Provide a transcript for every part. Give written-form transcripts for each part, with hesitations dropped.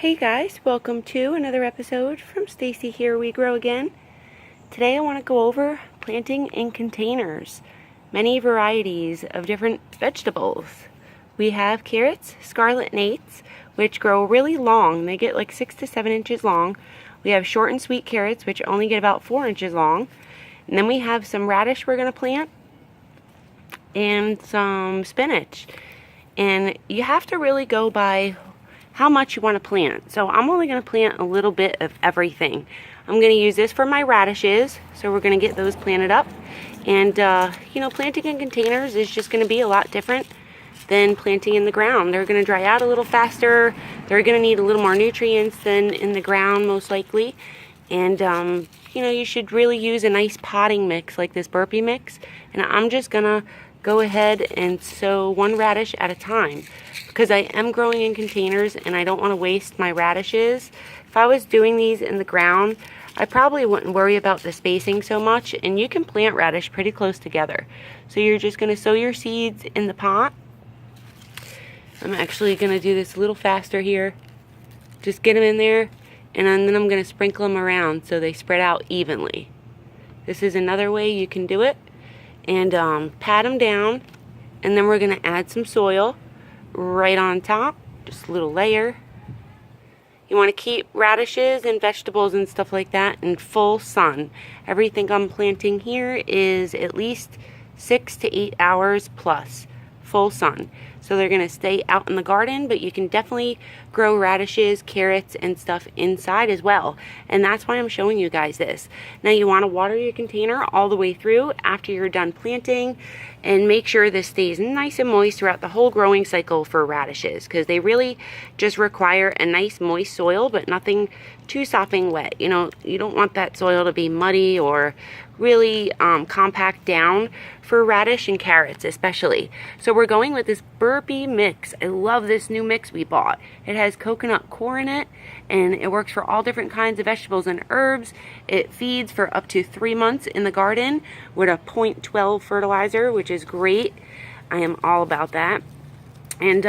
Hey guys, welcome to another episode from Stacy Here We Grow Again. Today I want to go over planting in containers, many varieties of different vegetables. We have carrots, Scarlet nates, which grow really long. They get like 6 to 7 inches long. We have short and sweet carrots, which only get about 4 inches long. And then we have some radish we're going to plant and some spinach. And you have to really go by how much you want to plant. So I'm only going to plant a little bit of everything. I'm going to use this for my radishes, so we're going to get those planted up. And planting in containers is just going to be a lot different than planting in the ground. They're going to dry out a little faster. They're going to need a little more nutrients than in the ground, most likely. And you should really use a nice potting mix like this Burpee mix. And I'm just going to go ahead and sow one radish at a time, because I am growing in containers and I don't want to waste my radishes. If I was doing these in the ground, I probably wouldn't worry about the spacing so much, and you can plant radish pretty close together. So you're just going to sow your seeds in the pot. I'm actually going to do this a little faster here. Just get them in there, and then I'm going to sprinkle them around so they spread out evenly. This is another way you can do it. And pat them down, and then we're going to add some soil right on top, just a little layer. You want to keep radishes and vegetables and stuff like that in full sun. Everything I'm planting here is at least 6 to 8 hours plus full sun. So they're going to stay out in the garden, but you can definitely grow radishes, carrots, and stuff inside as well. And that's why I'm showing you guys this. Now you want to water your container all the way through after you're done planting, and make sure this stays nice and moist throughout the whole growing cycle for radishes, because they really just require a nice moist soil, but nothing too sopping wet. You don't want that soil to be muddy or really compact down for radish and carrots especially. So we're going with this Burpee mix. I love this new mix we bought. It has coconut core in it, and it works for all different kinds of vegetables and herbs. It feeds for up to 3 months in the garden with a 0.12 fertilizer, which is great. I am all about that. And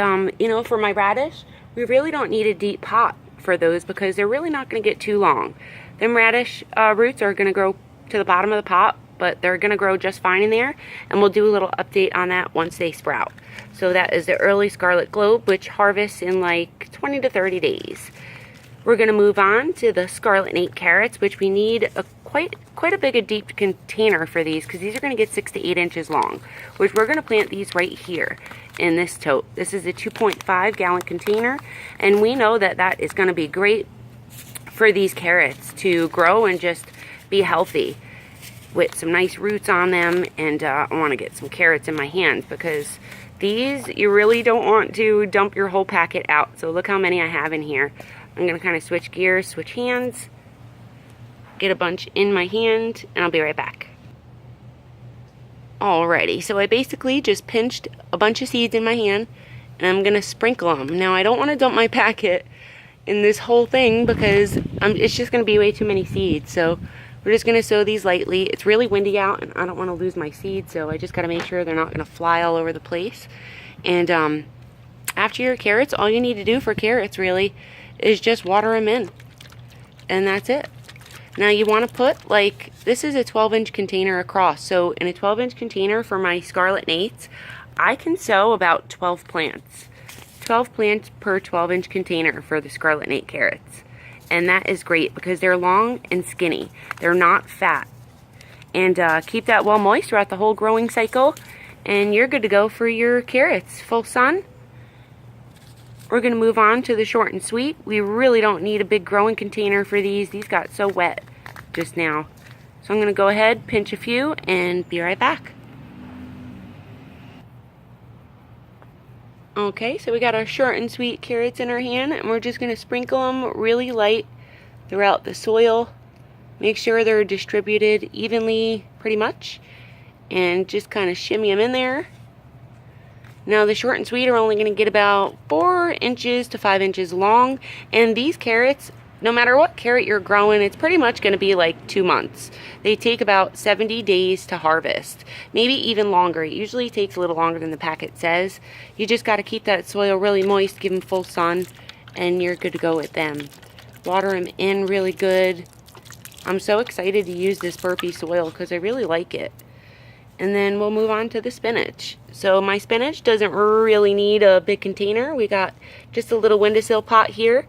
for my radish, we really don't need a deep pot for those, because they're really not going to get too long. Them radish roots are going to grow to the bottom of the pot, but they're going to grow just fine in there, and we'll do a little update on that once they sprout. So that is the early Scarlet Globe, which harvests in like 20 to 30 days. We're going to move on to the Scarlet Nate carrots, which we need quite a big, deep container for these, because these are going to get 6 to 8 inches long, which we're going to plant these right here in this tote. This is a 2.5 gallon container, and we know that that is going to be great for these carrots to grow and just be healthy with some nice roots on them. And I want to get some carrots in my hands, because these, you really don't want to dump your whole packet out. So look how many I have in here. I'm going to kind of switch gears, switch hands, get a bunch in my hand, and I'll be right back. Alrighty, so I basically just pinched a bunch of seeds in my hand, and I'm going to sprinkle them. Now I don't want to dump my packet in this whole thing, because it's just going to be way too many seeds. So we're just going to sow these lightly. It's really windy out, and I don't want to lose my seeds, so I just got to make sure they're not going to fly all over the place. And after your carrots, all you need to do for carrots really is just water them in, and that's it. Now you want to put, like, this is a 12-inch container across, so in a 12-inch container for my Scarlet Nates, I can sow about 12 plants. 12 plants per 12-inch container for the Scarlet Nate carrots. And that is great, because they're long and skinny. They're not fat. And keep that well moist throughout the whole growing cycle, and you're good to go for your carrots. Full sun. We're going to move on to the short and sweet. We really don't need a big growing container for these. These got so wet just now. So I'm going to go ahead, pinch a few, and be right back. Okay, so we got our short and sweet carrots in our hand, and we're just going to sprinkle them really light throughout the soil. Make sure they're distributed evenly, pretty much, and just kind of shimmy them in there. Now the short and sweet are only going to get about 4 inches to 5 inches long, and these carrots, no matter what carrot you're growing, it's pretty much going to be like 2 months. They take about 70 days to harvest, maybe even longer. It usually takes a little longer than the packet says. You just got to keep that soil really moist, give them full sun, and you're good to go with them. Water them in really good. I'm so excited to use this Burpee soil because I really like it. And then we'll move on to the spinach. So my spinach doesn't really need a big container. We got just a little windowsill pot here.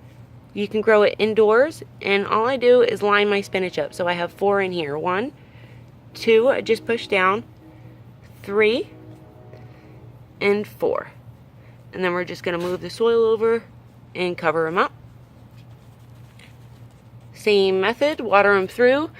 You can grow it indoors, and all I do is line my spinach up. So I have 4 in here. 1, 2, I just push down, 3, and 4. And then we're just gonna move the soil over and cover them up. Same method, water them through.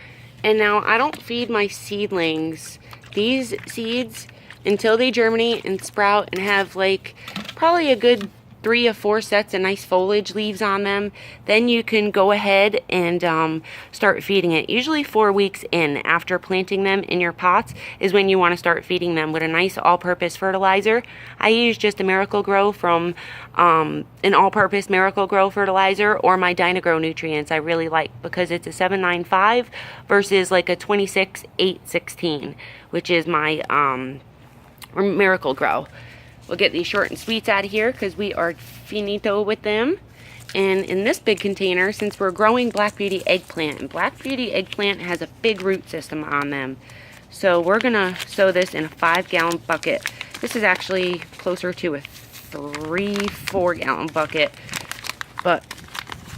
And now I don't feed my seedlings these seeds until they germinate and sprout and have like probably a good 3 or 4 sets of nice foliage leaves on them. Then you can go ahead and start feeding it. Usually 4 weeks in after planting them in your pots is when you want to start feeding them with a nice all-purpose fertilizer. I use just a Miracle-Gro from an all-purpose Miracle-Gro fertilizer, or my Dyna-Gro nutrients I really like because it's a 795 versus like a 26-816, which is my Miracle-Gro. We'll get these short and sweets out of here because we are finito with them. And in this big container, since we're growing Black Beauty eggplant, and Black Beauty eggplant has a big root system on them, so we're gonna sow this in a 5-gallon bucket. This is actually closer to a 3-4 gallon bucket, but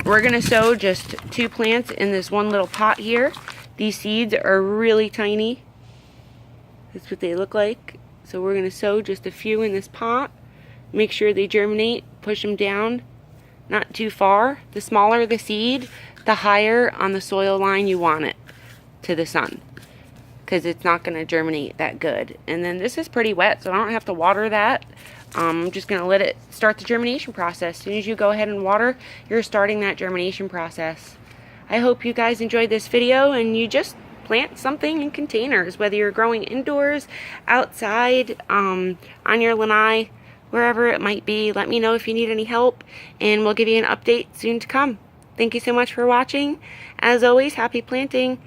we're gonna sow just 2 plants in this one little pot here. These seeds are really tiny. That's what they look like. So we're going to sow just a few in this pot. Make sure they germinate. Push them down. Not too far. The smaller the seed, the higher on the soil line you want it to the sun, because it's not going to germinate that good. And then this is pretty wet, so I don't have to water that. I'm just going to let it start the germination process. As soon as you go ahead and water, you're starting that germination process. I hope you guys enjoyed this video and you just plant something in containers, whether you're growing indoors, outside, on your lanai, wherever it might be. Let me know if you need any help, and we'll give you an update soon to come. Thank you so much for watching. As always, happy planting.